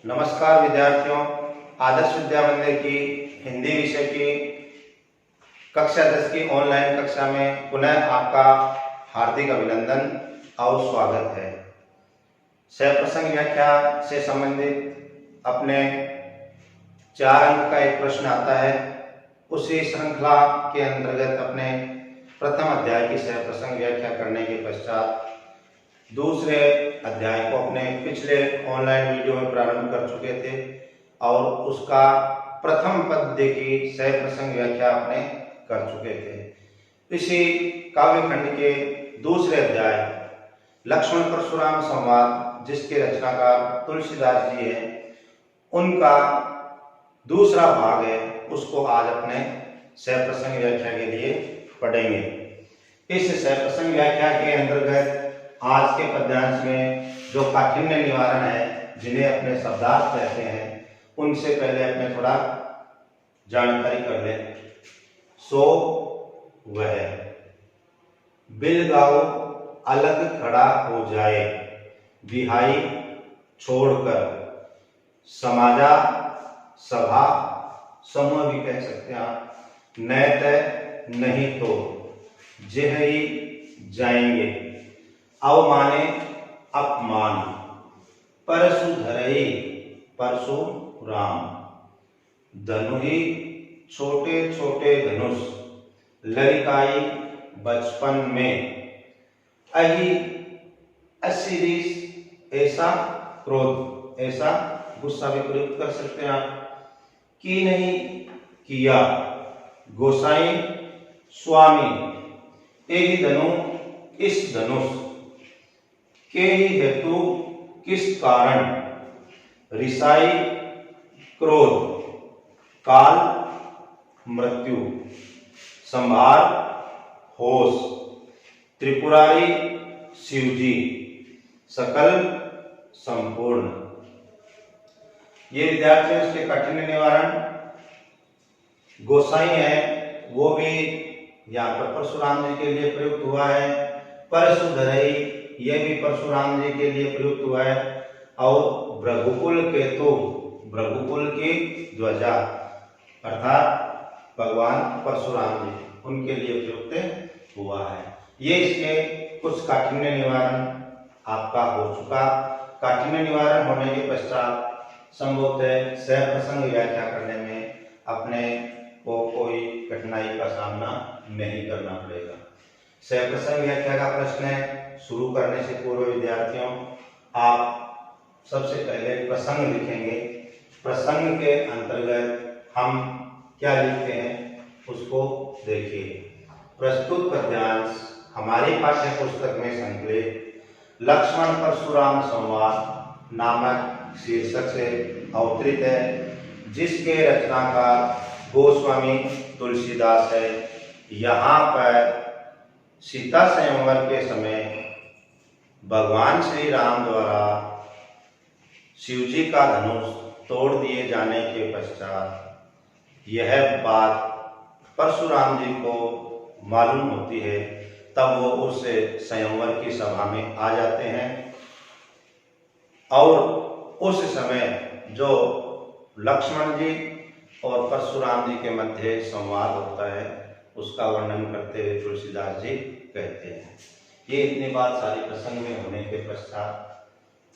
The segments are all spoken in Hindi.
नमस्कार विद्यार्थियों, आदर्श विद्या मंदिर की हिंदी विषय की कक्षा 10 की ऑनलाइन कक्षा में पुनः आपका हार्दिक अभिनंदन और स्वागत है। सहप्रसंग व्याख्या से संबंधित अपने 4 अंक का एक प्रश्न आता है। उसी श्रृंखला के अंतर्गत अपने प्रथम अध्याय की सहप्रसंग व्याख्या करने के पश्चात दूसरे अध्याय को अपने पिछले ऑनलाइन वीडियो में प्रारंभ कर चुके थे और उसका प्रथम पद्य की सहप्रसंग व्याख्या अपने कर चुके थे। इसी काव्यखंड के दूसरे अध्याय लक्ष्मण परशुराम संवाद, जिसके रचनाकार तुलसीदास जी हैं, उनका दूसरा भाग है, उसको आज अपने सहप्रसंग व्याख्या के लिए पढ़ेंगे। इस सहप्रसंग व्याख्या के अंतर्गत आज के पद्यांश में जो काठिन्य निवारण है, जिन्हें अपने शब्दार्थ कहते हैं, उनसे पहले अपने थोड़ा जानकारी कर लें। सो वह बिलगाओ अलग खड़ा हो जाए, बिहाई छोड़कर, समाजा सभा समूह भी कह सकते हैं आप, नैत नहीं तो जेह ही जाएंगे, अवमाने अपमान, परशु धरई परशुराम, धनुहि छोटे छोटे धनुष, ललिकाई बचपन में, अहि असिरीस ऐसा क्रोध, ऐसा गुस्सा भी प्रयुक्त कर सकते हैं आप, की नहीं किया, गोसाई स्वामी, एक धनु इस धनुष, के ही हेतु किस कारण, रिसाई क्रोध, काल मृत्यु, संभार होश, त्रिपुरारी शिवजी, सकल संपूर्ण। ये विद्यार्थियों इसके काठिन्य निवारण गोसाई है, वो भी यहाँ पर परशुराम जी के लिए प्रयुक्त हुआ है। परशुधरई, यह भी परशुराम जी के लिए प्रयुक्त हुआ है। और भृगुकुल केतु, भृगुकुल की ध्वजा अर्थात भगवान परशुराम जी, उनके लिए प्रयुक्त हुआ है। ये इसके कुछ काठिन्य निवारण आपका हो चुका। काठिन्य निवारण होने के पश्चात संभवतः सहप्रसंग व्याख्या करने में अपने को कोई कठिनाई का सामना नहीं करना पड़ेगा। सहप्रसंग व्याख्या का प्रश्न शुरू करने से पूर्व विद्यार्थियों, आप सबसे पहले प्रसंग लिखेंगे। प्रसंग के अंतर्गत हम क्या लिखते हैं उसको देखिए। प्रस्तुत पद्यांश हमारी पाठ्य पुस्तक में संकलित लक्ष्मण परशुराम संवाद नामक शीर्षक से अवतरित है, जिसके रचनाकार गोस्वामी तुलसीदास है। यहाँ पर सीता संयमवर के समय भगवान श्री राम द्वारा शिवजी का धनुष तोड़ दिए जाने के पश्चात यह बात परशुराम जी को मालूम होती है, तब वो उस संयमवर की सभा में आ जाते हैं और उस समय जो लक्ष्मण जी और परशुराम जी के मध्य संवाद होता है, उसका वर्णन करते हुए तुलसीदास जी कहते हैं। ये इतनी बात सारी प्रसंग में होने के पश्चात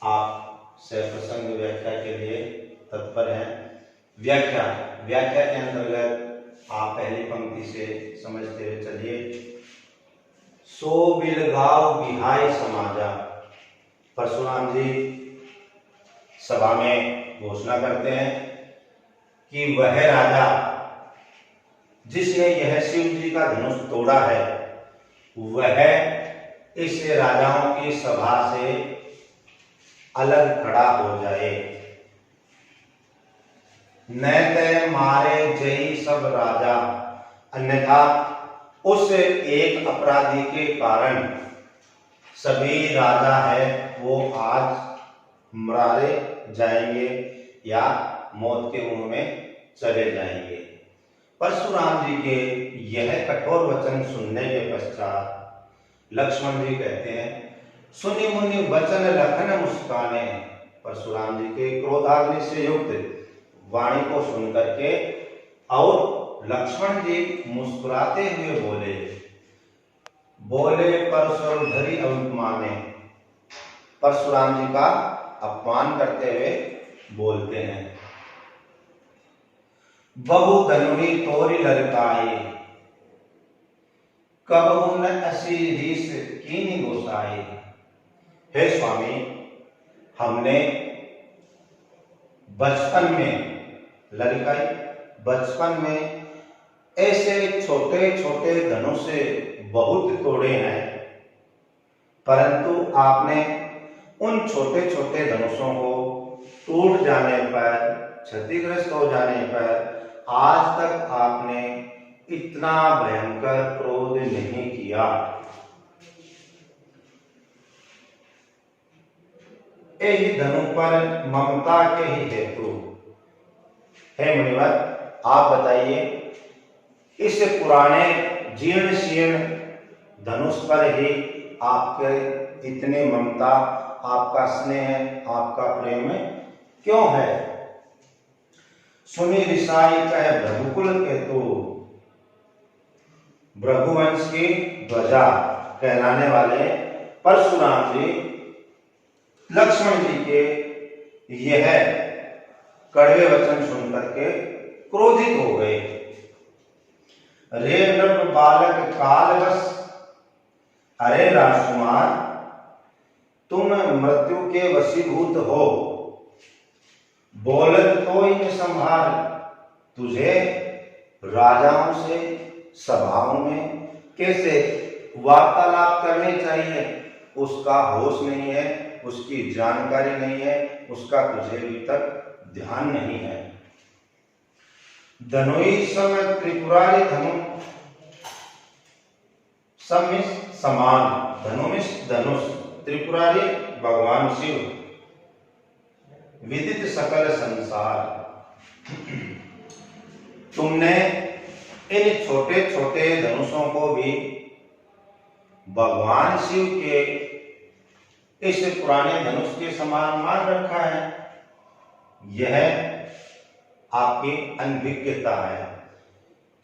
आप सहप्रसंग व्याख्या के लिए तत्पर हैं। व्याख्या के अंतर्गत आप पहली पंक्ति से समझते हुए चलिए। सो बिलगाओ बिहाई समाजा, परशुराम जी सभा में घोषणा करते हैं कि वह राजा जिसने यह शिव जी का धनुष तोड़ा है, वह इस राजाओं की सभा से अलग खड़ा हो जाए। नैते मारे जय सब राजा, अन्यथा उस एक अपराधी के कारण सभी राजा है वो आज मारे जाएंगे या मौत के मुंह में चले जाएंगे। परशुराम जी के यह कठोर वचन सुनने के पश्चात लक्ष्मण जी कहते हैं, सुनि मुनि वचन लखन मुस्काने, परशुराम जी के क्रोधाग्नि से युक्त वाणी को सुन करके और लक्ष्मण जी मुस्कुराते हुए बोले, परशुधरी अभिमाने, परशुराम जी का अपमान करते हुए बोलते हैं। बहु धनुहि तोरि ललकाई, कबहु न असी रीस कीनि गोसाई। हे स्वामी, हमने बचपन में ललकाई, बचपन में ऐसे छोटे छोटे धनुष से बहुत तोड़े हैं, परंतु आपने उन छोटे छोटे धनुषों को टूट जाने पर, क्षतिग्रस्त हो जाने पर आज तक आपने इतना भयंकर क्रोध नहीं किया। यही धनु पर ममता के ही हेतु। हे मुनिवर, आप बताइए, इस पुराने जीर्ण शीर्ण धनुष पर ही आपके इतने ममता, आपका स्नेह, आपका प्रेम क्यों है? सुनि रिसाई कह भृगुकुल केतु, भृगुवंश की ध्वजा कहलाने वाले परशुराम जी लक्ष्मण जी के यह कड़वे वचन सुनकर के क्रोधित हो गए। रे नृप बालक कालवश, अरे राजकुमार, तुम मृत्यु के वशीभूत हो, बोलत तो ही संभाल। तुझे राजाओं से सभाओं में कैसे वार्तालाप करनी चाहिए उसका होश नहीं है, उसकी जानकारी नहीं है, उसका तुझे अभी तक ध्यान नहीं है। धनुई सम त्रिपुरारी धनु समिस समान, धनुमिस धनुष, त्रिपुरारी भगवान शिव, विदित सकल संसार। तुमने इन छोटे छोटे धनुषों को भी भगवान शिव के इस पुराने धनुष के समान मान रखा है। यह आपकी अनभिज्ञता है।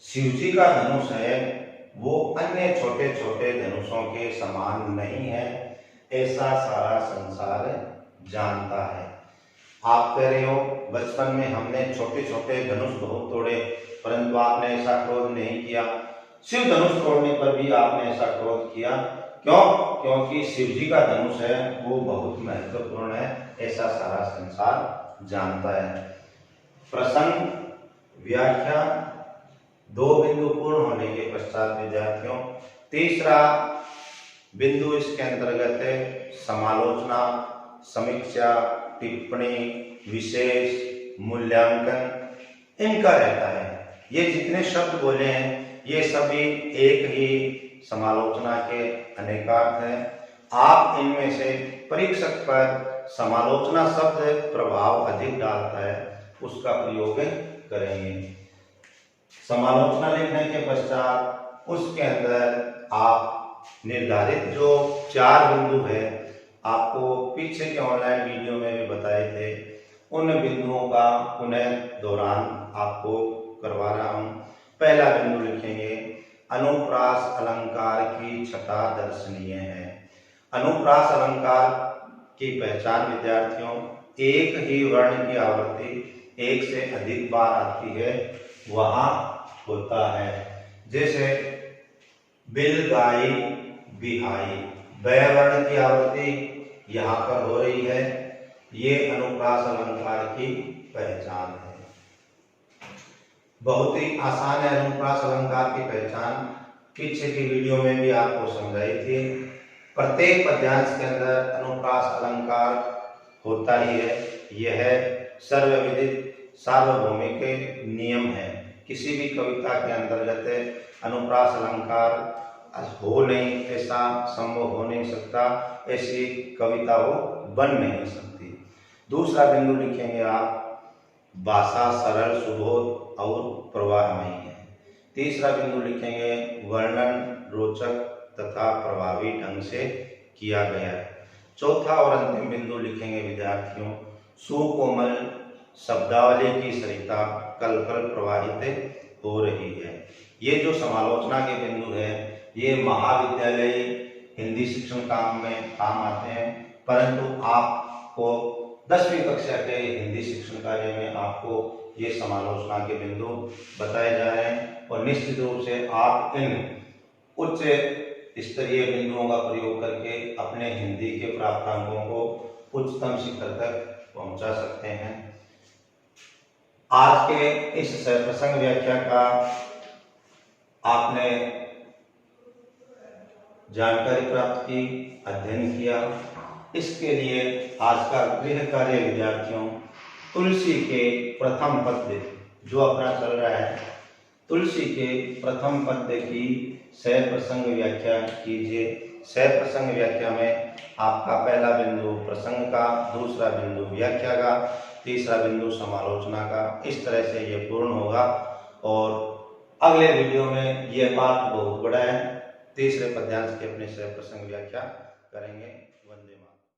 शिव जी का धनुष है, वो अन्य छोटे छोटे धनुषों के समान नहीं है, ऐसा सारा संसार जानता है। आप कह रहे हो बचपन में हमने छोटे छोटे धनुष बहुत तोड़े, परंतु आपने ऐसा क्रोध नहीं किया। शिव धनुष तोड़ने पर भी आपने ऐसा क्रोध किया, क्यों? क्योंकि शिव जी का धनुष है, वो बहुत महत्वपूर्ण है, ऐसा सारा संसार जानता है। प्रसंग व्याख्या 2 बिंदु पूर्ण होने के पश्चात विद्यार्थियों, तीसरा बिंदु इसके अंतर्गत है समालोचना, समीक्षा, टिप्पणी, विशेष, मूल्यांकन, इनका रहता है। ये जितने शब्द बोले हैं ये सभी एक ही समालोचना के अनेकार्थ हैं। आप इनमें से परीक्षक पर समालोचना शब्द प्रभाव अधिक डालता है, उसका प्रयोग करेंगे। समालोचना लिखने के पश्चात उसके अंदर आप निर्धारित जो 4 बिंदु है, आपको पीछे के ऑनलाइन वीडियो में भी बताए थे, उन बिंदुओं का पुनः दोहरान आपको करवा रहा हूं। पहला बिंदु लिखेंगे, अनुप्रास अलंकार की छटा दर्शनीय है। अनुप्रास अलंकार की पहचान विद्यार्थियों, एक ही वर्ण की आवृत्ति एक से अधिक बार आती है वहां होता है। जैसे बिल, गाई, बिहाई, बै वर्ण की आवृत्ति यहाँ पर हो रही है, ये अनुप्रास अलंकार की पहचान है। बहुत ही आसान है अनुप्रास अलंकार की पहचान, पीछे की वीडियो में भी आपको समझाई थी। प्रत्येक पद्यांश के अंदर अनुप्रास अलंकार होता ही है, यह सर्वविदित सार्वभौमिक नियम है। किसी भी कविता के अंतर्गत अनुप्रास अलंकार हो नहीं, ऐसा संभव हो नहीं सकता, ऐसी कविता वो बन नहीं सकती। दूसरा बिंदु लिखेंगे आप, भाषा सरल, सुबोध और प्रवाहमयी है। तीसरा बिंदु लिखेंगे, वर्णन रोचक तथा प्रभावी ढंग से किया गया है। चौथा और अंतिम बिंदु लिखेंगे विद्यार्थियों, सुकोमल शब्दावली की सरिता कल कल प्रवाहित हो रही है। ये जो समालोचना के बिंदु है ये महाविद्यालय हिंदी शिक्षण काम में काम आते हैं, परंतु आपको 10वीं कक्षा के हिंदी शिक्षण कार्य में आपको ये समालोचना के बिंदु बताए जा रहे हैं और निश्चित रूप से आप इन उच्च स्तरीय बिंदुओं का प्रयोग करके अपने हिंदी के प्राप्तांकों को उच्चतम शिखर तक पहुंचा सकते हैं। आज के इस प्रसंग व्याख्या का आपने जानकारी प्राप्त की, अध्ययन किया। इसके लिए आज का गृह कार्य विद्यार्थियों तुलसी के प्रथम पद्य जो अपना चल रहा है, तुलसी के प्रथम पद्य की सह प्रसंग व्याख्या कीजिए। सह प्रसंग व्याख्या में आपका पहला बिंदु प्रसंग का, दूसरा बिंदु व्याख्या का, तीसरा बिंदु समालोचना का, इस तरह से ये पूर्ण होगा। और अगले वीडियो में यह पाठ बहुत बड़ा है, तीसरे पद्यांश की अपने सह प्रसंग व्याख्या करेंगे।